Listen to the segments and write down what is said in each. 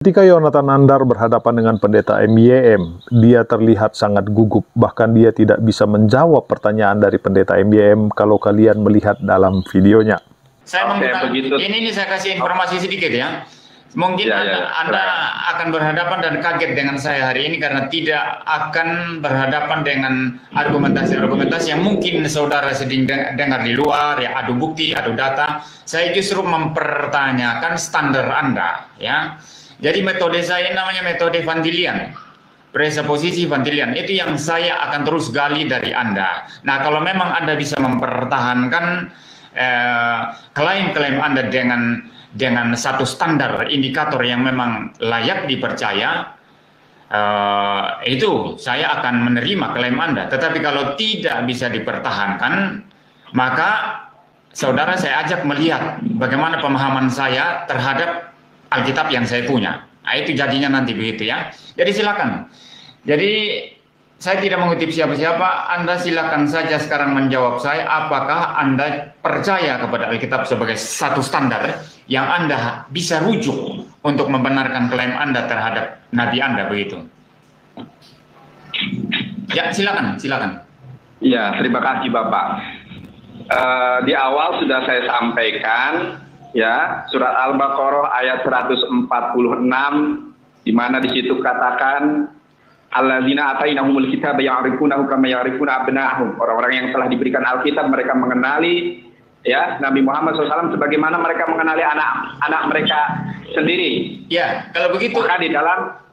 Ketika Yonatan Nandar berhadapan dengan pendeta MYM, dia terlihat sangat gugup, bahkan dia tidak bisa menjawab pertanyaan dari pendeta MYM kalau kalian melihat dalam videonya. Saya menggunakan, ini saya kasih informasi sedikit ya. Mungkin Anda akan berhadapan dan kaget dengan saya hari ini karena tidak akan berhadapan dengan argumentasi-argumentasi yang mungkin saudara sedang dengar di luar, ya, adu bukti, adu data. Saya justru mempertanyakan standar Anda, ya. Jadi metode saya namanya metode Van Dilian, presuposisi Van Dilian. Itu yang saya akan terus gali dari Anda. Nah, kalau memang Anda bisa mempertahankan klaim-klaim Anda dengan satu standar indikator yang memang layak dipercaya, itu saya akan menerima klaim Anda. Tetapi kalau tidak bisa dipertahankan, maka saudara saya ajak melihat bagaimana pemahaman saya terhadap Alkitab yang saya punya. Nah, itu jadinya nanti begitu ya. Jadi silakan. Jadi saya tidak mengutip siapa-siapa, Anda silakan saja sekarang menjawab saya, apakah Anda percaya kepada Alkitab sebagai satu standar yang Anda bisa rujuk untuk membenarkan klaim Anda terhadap Nabi Anda, begitu? Ya, silakan, silakan. Ya, terima kasih Bapak. Di awal sudah saya sampaikan, ya, surat Al-Baqarah ayat 146, di mana di situ katakan, alladzina atainahumul kitaba ya'rifunahu kama ya'rifuna abna'ahum. Orang-orang yang telah diberikan Alkitab, mereka mengenali, ya, Nabi Muhammad SAW sebagaimana mereka mengenali anak-anak mereka sendiri. Ya, kalau begitu.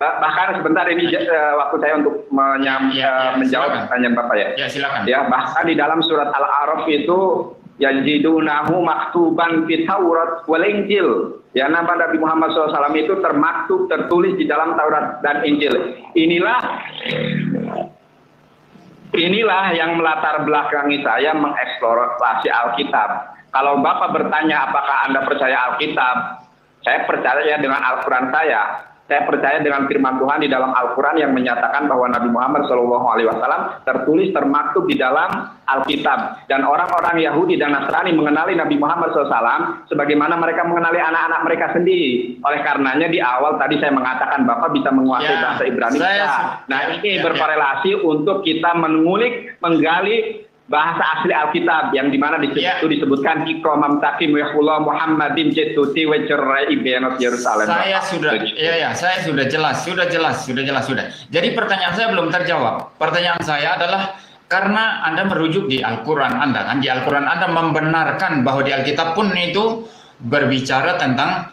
Bahkan sebentar ini waktu saya untuk menjawab pertanyaan Bapak ya. Ya, silakan. Ya, bahkan di dalam surat Al-A'raf itu yajidunahu maktuban fit Taurat wal Injil. Ya, nama Nabi Muhammad SAW itu termaktub, tertulis di dalam Taurat dan Injil. Inilah yang melatar belakangi saya mengeksplorasi Alkitab. Kalau Bapak bertanya apakah Anda percaya Alkitab, saya percaya dengan Al-Quran saya. Saya percaya dengan firman Tuhan di dalam Al-Quran yang menyatakan bahwa Nabi Muhammad SAW tertulis termaktub di dalam Alkitab. Dan orang-orang Yahudi dan Nasrani mengenali Nabi Muhammad SAW sebagaimana mereka mengenali anak-anak mereka sendiri. Oleh karenanya di awal tadi saya mengatakan Bapak bisa menguasai bahasa Ibrani. Nah, ini berkorelasi untuk kita mengulik, menggali bahasa asli Alkitab yang dimana itu disebutkan ikromam takim wahullah Muhammadin jetuti wecerai ibenot Yerusalem. Saya sudah jelas. Jadi pertanyaan saya belum terjawab. Pertanyaan saya adalah karena Anda merujuk di Al-Quran Anda, kan di Al-Quran Anda membenarkan bahwa di Alkitab pun itu berbicara tentang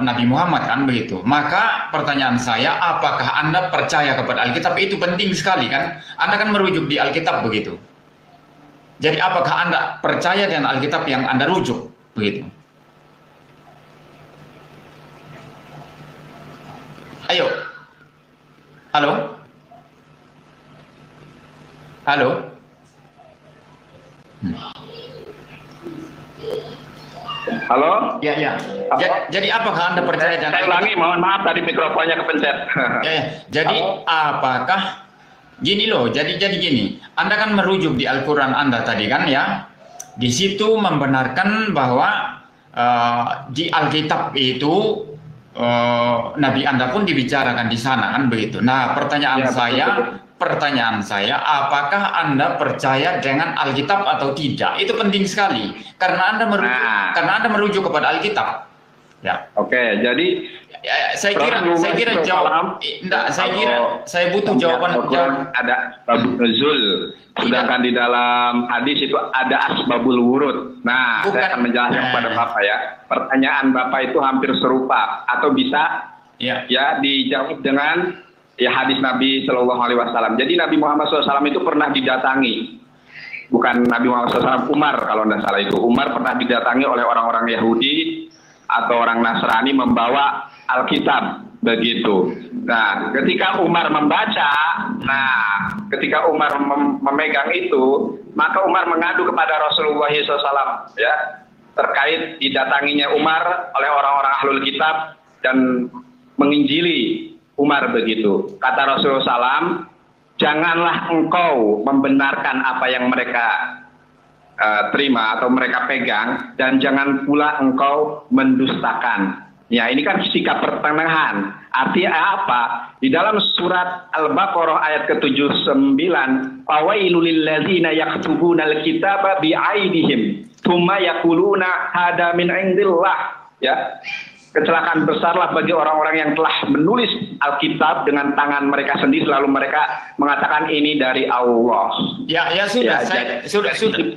Nabi Muhammad, kan begitu. Maka pertanyaan saya, apakah Anda percaya kepada Alkitab? Itu penting sekali, kan? Anda kan merujuk di Alkitab begitu. Jadi apakah Anda percaya dengan Alkitab yang Anda rujuk? Begitu. Ayo. Halo? Halo? Halo? Ya. Jadi apakah Anda percaya dengan Alkitab? Saya ulangi, mohon maaf tadi mikrofonnya kepencet. Jadi apakah gini loh, jadi gini, Anda kan merujuk di Al-Quran Anda tadi kan ya, di situ membenarkan bahwa di Alkitab itu Nabi Anda pun dibicarakan di sana, kan begitu. Nah, pertanyaan saya, apakah Anda percaya dengan Alkitab atau tidak? Itu penting sekali, karena Anda merujuk kepada Alkitab. Ya. Oke, jadi saya kira jawab. Saya butuh jawaban. Ada babul nuzul, sedangkan di dalam hadis itu ada asbabul wurud. Nah, saya akan menjelaskan kepada Bapak ya. Pertanyaan Bapak itu hampir serupa atau bisa ya dijawab dengan hadis Nabi Shallallahu Alaihi Wasallam. Jadi Nabi Muhammad SAW itu pernah didatangi, bukan Nabi Muhammad SAW, Umar kalau tidak salah itu. Umar pernah didatangi oleh orang-orang Yahudi atau orang Nasrani membawa Alkitab begitu. Nah, ketika Umar membaca, ketika Umar memegang itu, maka Umar mengadu kepada Rasulullah SAW ya, terkait didatanginya Umar oleh orang-orang ahlul kitab dan menginjili Umar begitu. Kata Rasulullah SAW, janganlah engkau membenarkan apa yang mereka terima atau mereka pegang, dan jangan pula engkau mendustakan. Ya, ini kan sikap pertengahan. Artinya apa? Di dalam surat Al-Baqarah ayat ke-79, "Fawailul lillazina yaktubuna al-kitaba bi'aidihim, tsumma yaquluna hada min indillah." Ya. Kecelakaan besarlah bagi orang-orang yang telah menulis Alkitab dengan tangan mereka sendiri, lalu mereka mengatakan ini dari Allah. Ya sudah, sudah.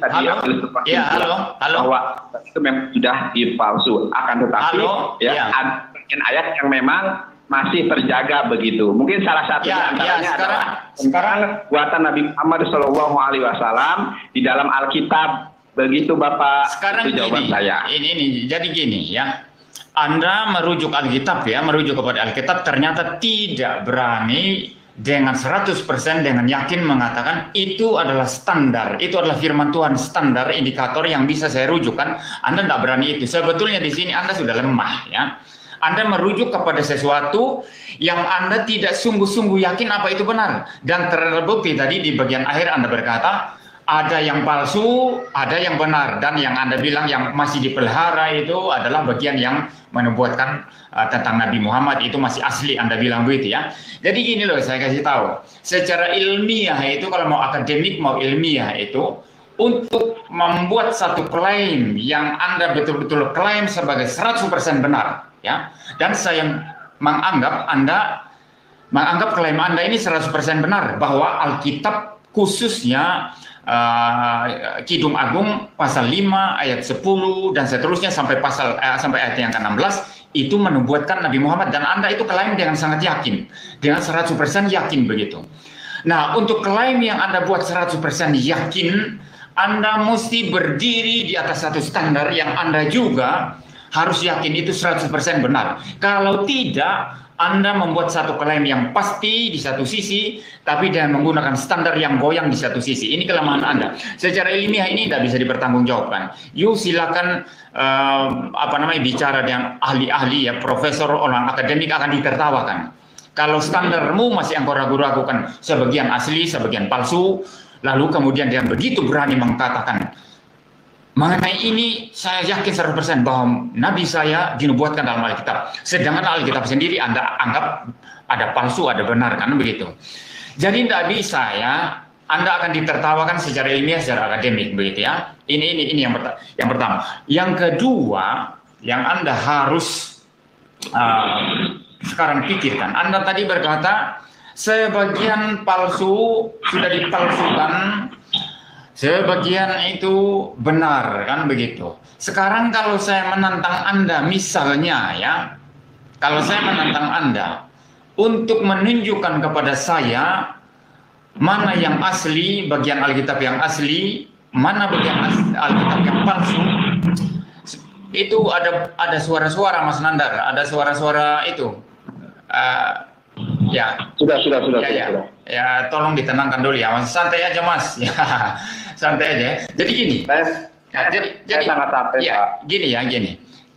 Halo. Ya, halo. Bahwa itu memang sudah dipalsu. Akan tetapi ada ayat yang memang masih terjaga begitu. Mungkin salah satu antaranya adalah sekarang buatan Nabi Muhammad SAW di dalam Alkitab. Begitu Bapak. Sekarang itu jawaban saya. Ini jadi gini ya. Anda merujuk Alkitab ya, merujuk kepada Alkitab, ternyata tidak berani dengan 100% dengan yakin mengatakan itu adalah standar, itu adalah firman Tuhan, standar indikator yang bisa saya rujukkan. Anda tidak berani itu. Sebetulnya di sini Anda sudah lemah ya. Anda merujuk kepada sesuatu yang Anda tidak sungguh-sungguh yakin apa itu benar. Dan terbukti tadi di bagian akhir Anda berkata, ada yang palsu, ada yang benar, dan yang Anda bilang yang masih dipelihara itu adalah bagian yang menubuatkan tentang Nabi Muhammad itu masih asli. Anda bilang begitu ya. Jadi gini loh, saya kasih tahu, secara ilmiah itu, kalau mau akademik mau ilmiah itu, untuk membuat satu klaim yang Anda betul-betul klaim sebagai 100% benar ya, dan saya menganggap klaim Anda ini 100% benar, bahwa Alkitab khususnya Kidung Agung pasal 5 ayat 10 dan seterusnya sampai ayat yang ke-16 itu menubuatkan Nabi Muhammad, dan Anda itu klaim dengan sangat yakin, dengan 100% yakin begitu. Nah, untuk klaim yang Anda buat 100% yakin, Anda mesti berdiri di atas satu standar yang Anda juga harus yakin itu 100% benar. Kalau tidak, Anda membuat satu klaim yang pasti di satu sisi, tapi dengan menggunakan standar yang goyang di satu sisi. Ini kelemahan Anda. Secara ilmiah ini tidak bisa dipertanggungjawabkan. Yuk silakan bicara dengan ahli-ahli ya, profesor, orang akademik akan ditertawakan. Kalau standarmu masih engkau ragu-ragukan, sebagian asli, sebagian palsu, lalu kemudian dia begitu berani mengatakan, mengenai ini saya yakin 100% bahwa Nabi saya dinubuatkan dalam Alkitab. Sedangkan Alkitab sendiri Anda anggap ada palsu, ada benar, kan begitu. Jadi tidak bisa ya, Anda akan ditertawakan secara ilmiah, secara akademik begitu ya. Ini yang pertama. Yang kedua, yang Anda harus sekarang pikirkan. Anda tadi berkata sebagian palsu sudah dipalsukan, sebagian itu benar, kan begitu. Sekarang kalau saya menantang Anda, misalnya ya, kalau saya menantang Anda untuk menunjukkan kepada saya mana yang asli, bagian Alkitab yang asli, mana bagian Alkitab yang palsu, itu ada suara-suara Mas Nandar, ada suara-suara itu. Ya. Sudah. Ya, tolong ditenangkan dulu ya, Mas. Santai aja, Mas. Ya, santai aja. Jadi gini. Jadi sangat santai, Pak. Gini.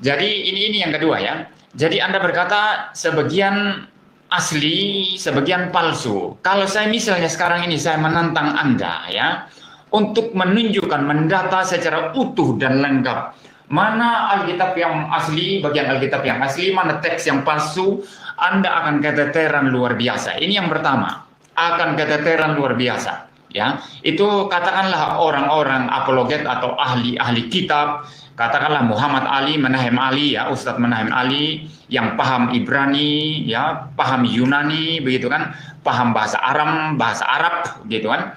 Jadi ini yang kedua ya. Jadi Anda berkata sebagian asli, sebagian palsu. Kalau saya misalnya sekarang ini saya menantang Anda ya untuk menunjukkan, mendata secara utuh dan lengkap mana Alkitab yang asli, bagian Alkitab yang asli, mana teks yang palsu, Anda akan keteteran luar biasa. Ini yang pertama, akan keteteran luar biasa. Ya, itu katakanlah orang-orang apologet atau ahli-ahli kitab, katakanlah Muhammad Ali, Menahem Ali, ya, Ustadz Menahem Ali, yang paham Ibrani, ya, paham Yunani, begitu kan, paham bahasa Arab, gitu kan.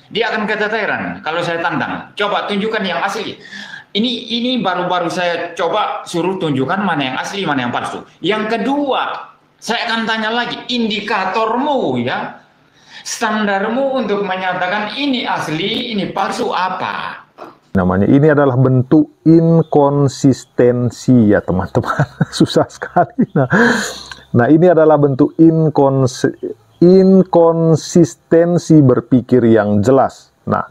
Dia akan keteteran kalau saya tantang. Coba tunjukkan yang asli. Ini baru-baru saya coba suruh tunjukkan mana yang asli, mana yang palsu. Yang kedua, saya akan tanya lagi, indikatormu ya, standarmu untuk menyatakan ini asli, ini palsu apa? Namanya ini adalah bentuk inkonsistensi ya teman-teman. Susah sekali. Nah ini adalah bentuk inkonsistensi berpikir yang jelas. Nah,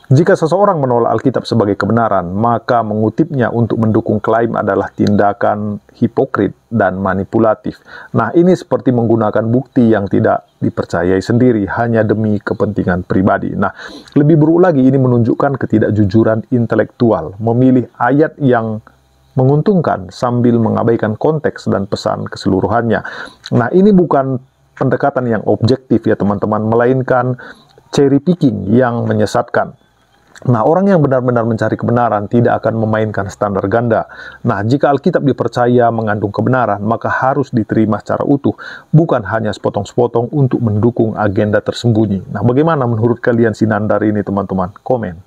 jika seseorang menolak Alkitab sebagai kebenaran, maka mengutipnya untuk mendukung klaim adalah tindakan hipokrit dan manipulatif. Nah, ini seperti menggunakan bukti yang tidak dipercayai sendiri hanya demi kepentingan pribadi. Nah, lebih buruk lagi, ini menunjukkan ketidakjujuran intelektual, memilih ayat yang menguntungkan sambil mengabaikan konteks dan pesan keseluruhannya. Nah, ini bukan pendekatan yang objektif ya teman-teman, melainkan cherry picking yang menyesatkan. Nah, orang yang benar-benar mencari kebenaran tidak akan memainkan standar ganda. Nah, jika Alkitab dipercaya mengandung kebenaran, maka harus diterima secara utuh, bukan hanya sepotong-sepotong untuk mendukung agenda tersembunyi. Nah, bagaimana menurut kalian sinandar ini, teman-teman? Komen.